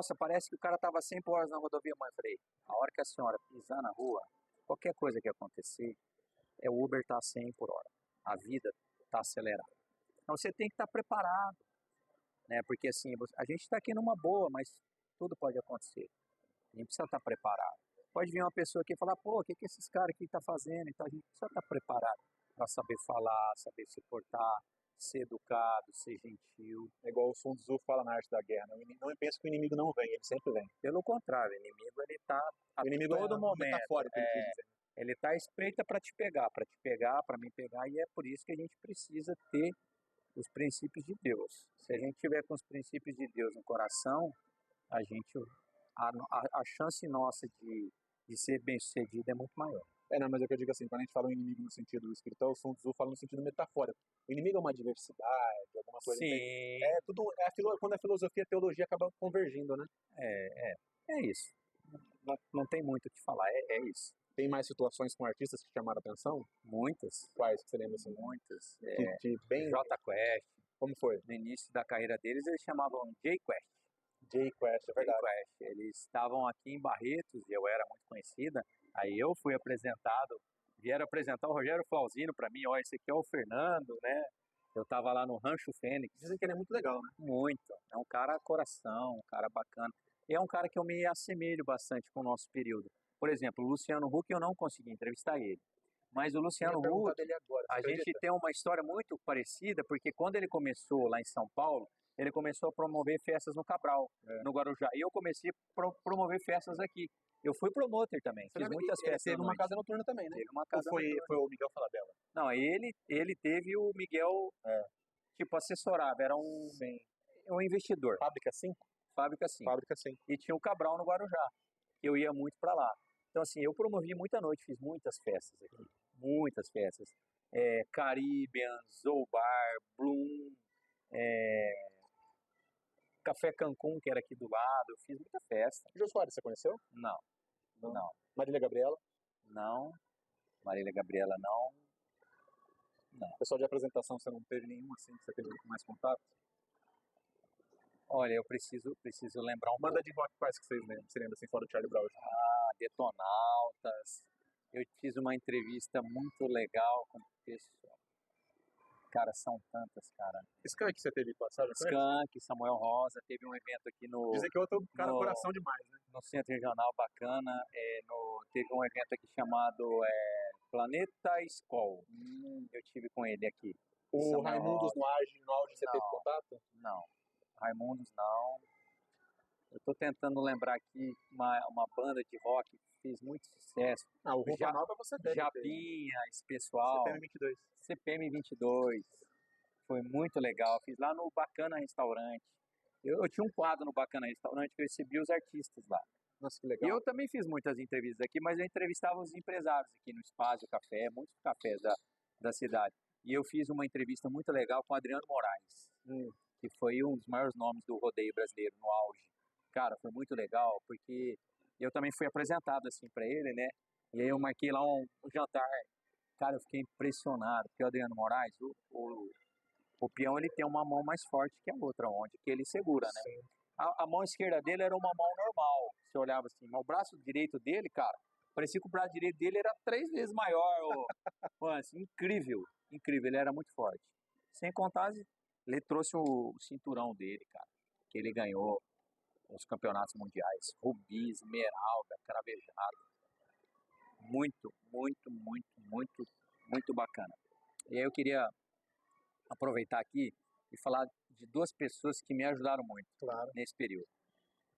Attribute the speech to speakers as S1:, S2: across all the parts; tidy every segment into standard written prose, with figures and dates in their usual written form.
S1: nossa, parece que o cara tava 100 por hora na rodovia, mãe. Eu falei, a hora que a senhora pisar na rua, qualquer coisa que acontecer, o Uber tá 100 por hora. A vida tá acelerada. Então você tem que estar preparado, né? Porque assim, a gente está aqui numa boa, mas tudo pode acontecer. A gente precisa estar preparado. Pode vir uma pessoa aqui e falar, pô, o que esses caras aqui estão fazendo? Então a gente precisa estar preparado para saber falar, saber se portar, ser educado, ser gentil.
S2: É igual o Sun Tzu fala na Arte da Guerra, né? Não pensa que o inimigo não vem, ele sempre vem.
S1: Pelo contrário, o inimigo ele está a todo momento. Ele está à espreita para te pegar, para me pegar, e é por isso que a gente precisa ter os princípios de Deus. Se a gente tiver com os princípios de Deus no coração, a chance nossa de ser bem-sucedido é muito maior.
S2: Não, mas é o que eu digo assim, quando a gente fala um inimigo no sentido espiritual, o Sun Tzu fala no sentido metafórico. O inimigo é uma adversidade, alguma coisa.
S1: Sim.
S2: Quando a filosofia e a teologia acabam convergindo, né?
S1: É isso. Não tem muito o que falar, é isso.
S2: Tem mais situações com artistas que chamaram a atenção?
S1: Muitas.
S2: Quais que você lembra assim?
S1: Muitas.
S2: Jota
S1: Quest.
S2: Como foi?
S1: No início da carreira deles, eles chamavam J Quest.
S2: J Quest, é verdade.
S1: J Quest. Eles estavam aqui em Barretos, e eu era muito conhecida. Aí eu fui apresentado, vieram apresentar o Rogério Flauzino para mim. Ó, esse aqui é o Fernando, né? Eu tava lá no Rancho Fênix.
S2: Dizem que ele é muito legal, né?
S1: Muito. É um cara coração, um cara bacana. E é um cara que eu me assemelho bastante com o nosso período. Por exemplo, o Luciano Huck, eu não consegui entrevistar ele. Mas o Luciano Huck, a gente tem uma história muito parecida, porque quando ele começou lá em São Paulo, ele começou a promover festas no Cabral, no Guarujá. E eu comecei a promover festas aqui. Eu fui promoter também, fiz muitas festas.
S2: Teve uma casa noturna também, né?
S1: Teve uma casa noturna.
S2: Foi o Miguel Falabella?
S1: Não, ele teve o Miguel, tipo, assessorava, era um investidor.
S2: Fábrica 5?
S1: Fábrica 5.
S2: Fábrica 5.
S1: E tinha o Cabral no Guarujá, eu ia muito pra lá. Então, assim, eu promovi muita noite, fiz muitas festas aqui, muitas festas. Caribbean, Zoubar, Bloom, Café Cancún, que era aqui do lado, eu fiz muita festa.
S2: Jô Soares, você conheceu?
S1: Não.
S2: Marília Gabriela?
S1: Não. Marília Gabriela, não.
S2: Pessoal de apresentação, você não teve nenhum assim, que você teve mais contato?
S1: Olha, eu preciso lembrar um
S2: Banda de rock quais que vocês lembram? Você lembra assim, fora do Charlie Brown?
S1: Detonautas. Eu fiz uma entrevista muito legal com o pessoal. Cara, são tantas, cara.
S2: Skank você teve passagem?
S1: Skank, Samuel Rosa, teve um evento aqui no...
S2: Dizem que outro cara coração demais, né?
S1: No Centro Regional, bacana. Teve um evento aqui chamado Planeta Skol. Eu tive com ele aqui.
S2: O Raimundos no auge você teve contato?
S1: Não. Raimundos não. Eu tô tentando lembrar aqui uma banda de rock que fez muito sucesso.
S2: O Roupa Nova você deve
S1: Japinha, esse pessoal.
S2: CPM 22.
S1: CPM 22. Foi muito legal. Fiz lá no Bacana Restaurante. Eu tinha um quadro no Bacana Restaurante que eu recebia os artistas lá.
S2: Nossa, que legal.
S1: E eu também fiz muitas entrevistas aqui, mas eu entrevistava os empresários aqui no Espaço Café, muitos cafés da cidade. E eu fiz uma entrevista muito legal com o Adriano Moraes, que foi um dos maiores nomes do rodeio brasileiro no auge. Cara, foi muito legal, porque eu também fui apresentado assim para ele, né? E aí eu marquei lá um jantar. Cara, eu fiquei impressionado, porque o Adriano Moraes, o peão, ele tem uma mão mais forte que a outra, onde que ele segura, né?
S2: Sim.
S1: A mão esquerda dele era uma mão normal, você olhava assim, mas o braço direito dele, cara, parecia que o braço direito dele era 3 vezes maior. Mano, assim, incrível, ele era muito forte. Sem contar, ele trouxe o cinturão dele, cara, que ele ganhou os campeonatos mundiais, Rubi, Esmeralda, Cravejado. Muito, muito, muito, muito, muito bacana. E aí eu queria aproveitar aqui e falar de 2 pessoas que me ajudaram muito nesse período.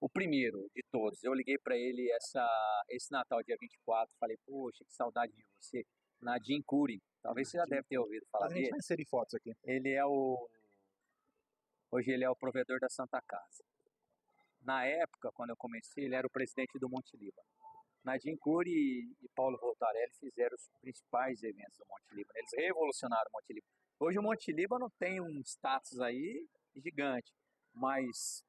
S1: O primeiro de todos, eu liguei para ele esse Natal, dia 24, falei, poxa, que saudade de você. Nadim Curi, talvez você já deve ter ouvido falar dele.
S2: A gente vai inserir fotos aqui.
S1: Hoje ele é o provedor da Santa Casa. Na época, quando eu comecei, ele era o presidente do Monte Líbano. Nadim Curi e Paulo Voltarelli fizeram os principais eventos do Monte Líbano. Eles revolucionaram o Monte Líbano. Hoje o Monte Líbano tem um status aí gigante, mas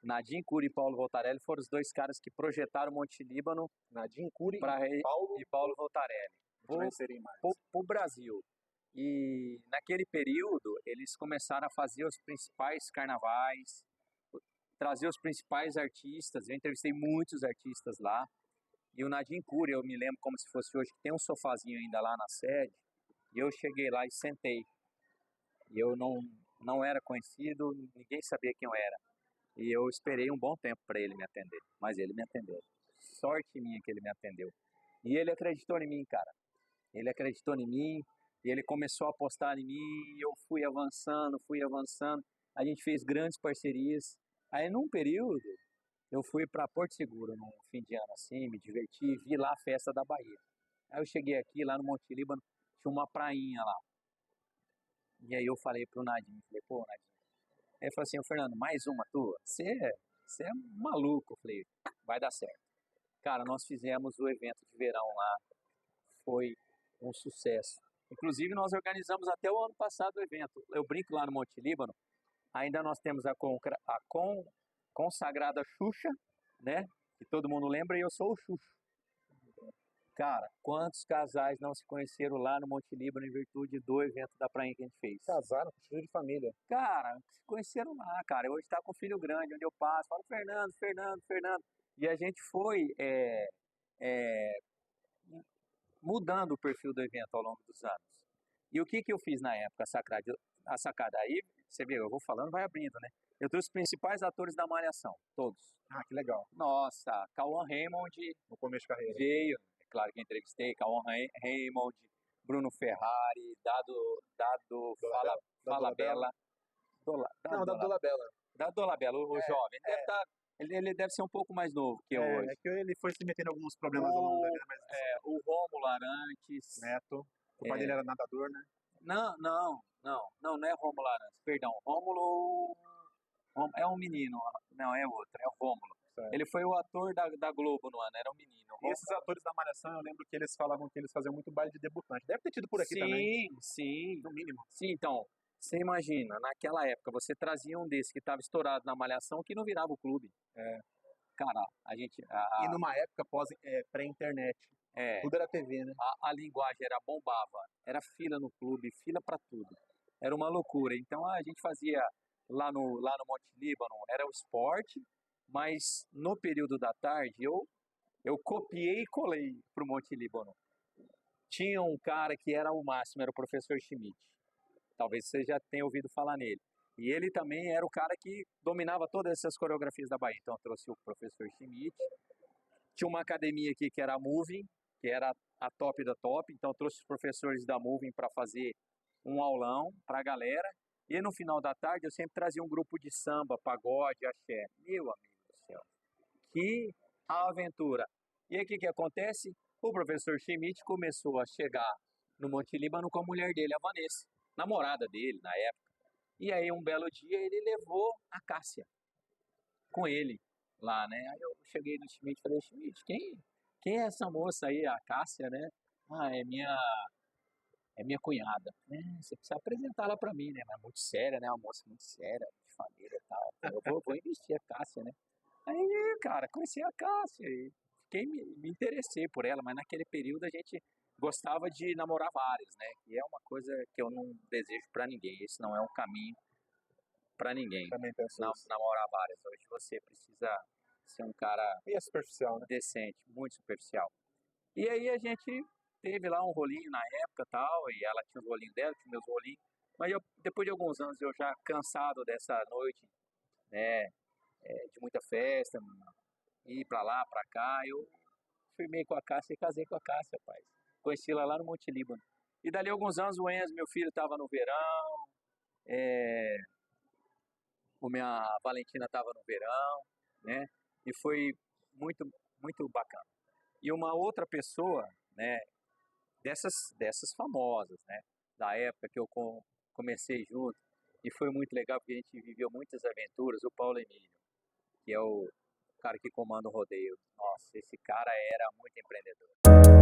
S1: Nadim Curi e Paulo Voltarelli foram os 2 caras que projetaram o Monte Líbano.
S2: Nadim Curi
S1: e Paulo Voltarelli para o Brasil. E naquele período eles começaram a fazer os principais carnavais. trazer os principais artistas. Eu entrevistei muitos artistas lá. E o Nadim Cury, eu me lembro como se fosse hoje, que tem um sofazinho ainda lá na sede. E eu cheguei lá e sentei. E eu não era conhecido, ninguém sabia quem eu era. E eu esperei um bom tempo para ele me atender. Mas ele me atendeu. Sorte minha que ele me atendeu. E ele acreditou em mim, cara. Ele acreditou em mim. E ele começou a apostar em mim. E eu fui avançando, fui avançando. A gente fez grandes parcerias. Aí, num período, eu fui para Porto Seguro, no fim de ano, assim, me diverti, vi lá a festa da Bahia. Aí eu cheguei aqui, lá no Monte Líbano, tinha uma prainha lá. E aí eu falei pro Nadim, falei, pô, Nadim. Aí ele falou assim, ô Fernando, mais uma tua? Você é maluco. Eu falei, vai dar certo. Cara, nós fizemos o evento de verão lá, foi um sucesso. Inclusive, nós organizamos até o ano passado o evento. Eu brinco lá no Monte Líbano, ainda nós temos a consagrada Xuxa, né? Que todo mundo lembra, e eu sou o Xuxo. Cara, quantos casais não se conheceram lá no Monte Líbano em virtude do evento da prainha que a gente fez?
S2: Casaram com filho de família.
S1: Cara, se conheceram lá, cara. Hoje tá com filho grande, onde eu passo, falo Fernando, Fernando, Fernando. E a gente foi mudando o perfil do evento ao longo dos anos. E o que eu fiz na época, a sacada aí, você vê, eu vou falando, vai abrindo, né? Eu trouxe os principais atores da Malhação, todos.
S2: Ah, que legal.
S1: Nossa, Cauã Raymond
S2: No começo de carreira.
S1: veio, é claro que entrevistei, Cauã Raymond, Bruno Ferrari, Dado Falabella.
S2: Não, da Dolabella.
S1: Dado Dolabella, o jovem. Ele deve ser um pouco mais novo que eu hoje.
S2: É que ele foi se metendo em alguns problemas ao longo da vida, mas
S1: O Rômulo Arantes.
S2: Neto. O pai dele era nadador, né?
S1: Não é Rômulo Arantes, perdão. Rômulo é um menino, não, é outro, é o Rômulo.
S2: Certo.
S1: Ele foi o ator da Globo no ano, era um menino.
S2: E esses atores da Malhação, eu lembro que eles falavam que eles faziam muito baile de debutante. Deve ter tido por aqui também.
S1: Sim.
S2: No mínimo.
S1: Sim, então, você imagina, naquela época, você trazia um desse que estava estourado na Malhação que não virava o clube. Cara, a gente...
S2: E numa época pré-internet. Tudo era TV, né?
S1: A linguagem bombava, era fila no clube, fila para tudo. Era uma loucura. Então a gente fazia lá no Monte Líbano, era o esporte, mas no período da tarde eu copiei e colei pro Monte Líbano. Tinha um cara que era o máximo, era o professor Schmidt. Talvez você já tenha ouvido falar nele. E ele também era o cara que dominava todas essas coreografias da Bahia. Então eu trouxe o professor Schmidt. Tinha uma academia aqui que era a Moving, que era a top da top. Então eu trouxe os professores da Moving para fazer um aulão para a galera. E no final da tarde eu sempre trazia um grupo de samba, pagode, axé. Meu amigo do céu, que aventura! E aí o que acontece? O professor Schmidt começou a chegar no Monte Líbano com a mulher dele, a Vanessa, namorada dele na época. E aí um belo dia ele levou a Cássia com ele lá, né? Aí eu cheguei no Schmidt e falei, Schmidt, quem é essa moça aí, a Cássia, né? Ah, é minha cunhada. Você precisa apresentar ela pra mim, né? Mas muito séria, né? Uma moça muito séria, de família e tal. Eu vou investir a Cássia, né? Aí, cara, conheci a Cássia e me interessei por ela, mas naquele período a gente gostava de namorar várias, né? E é uma coisa que eu não desejo pra ninguém. Esse não é um caminho pra ninguém.
S2: Também penso isso.
S1: Namorar várias. Hoje você precisa ser um cara
S2: E é superficial, né?
S1: decente, muito superficial. E aí a gente teve lá um rolinho na época tal, e ela tinha os rolinhos dela, tinha meus rolinhos. Mas depois de alguns anos, eu já cansado dessa noite, né, de muita festa, ir pra lá, pra cá, eu firmei com a Cássia e casei com a Cássia, rapaz. Conheci ela lá no Monte Líbano. E dali alguns anos, o Enzo, meu filho, estava no verão, a Valentina estava no verão, né, e foi muito, muito bacana. E uma outra pessoa, né, dessas famosas, né, da época que eu comecei junto, e foi muito legal porque a gente viveu muitas aventuras, o Paulo Emílio, que é o cara que comanda o rodeio. Nossa, esse cara era muito empreendedor.